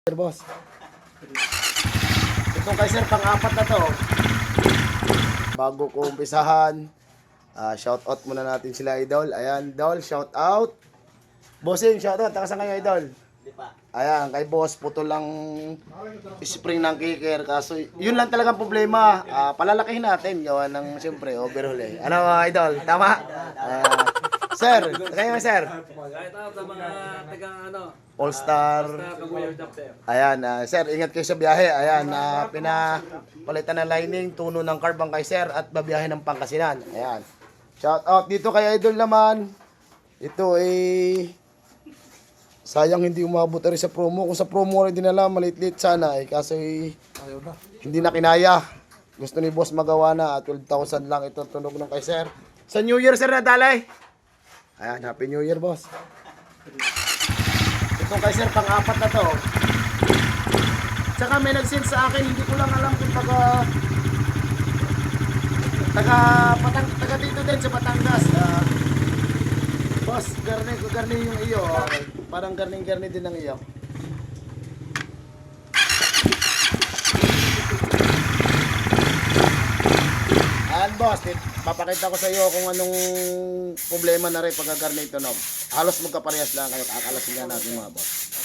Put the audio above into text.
Sir boss. Itong kay sir pang-apat na to. Bago ko umpisahan, shout out muna natin sila idol. Ayan, idol, shout out. Bossing, shout out. Taka saan kayo idol? Ayan, kay boss, puto lang spring ng kicker. Kaso, yun lang talagang problema. Palalakihin natin. Gawa ng, siyempre, overhaul eh. Ano, idol? Tama? Sir, kayo sir? Kahit ako sa mga taga All-Star. Ayan, sir, ingat kayo sa biyahe. Ayan, pinapalitan ng lining, tuno ng carbang kay sir at babiyahe ng Pangasinan. Ayan. Shout out dito kay idol naman. Ito sayang hindi umabot rin sa promo. Kung sa promo rin dinala, malit-lit sana kasi hindi na kinaya. Gusto ni boss magawa na, 12,000 lang ito tunog ng kay sir. Sa New Year sir nadalay. Ayan, Happy New Year boss. Itong kay sir pang-apat na to. Tsaka may nag-send sa akin, hindi ko lang alam kung taga dito din sa Batangas. Boss, garni yung iyo. Parang garni din ng iyo. Ayan boss, papakita ko sa iyo kung anong problema na rin pagkagarni ito. No? Halos magkaparehas lang kayo, kakalasin nga natin mga boss.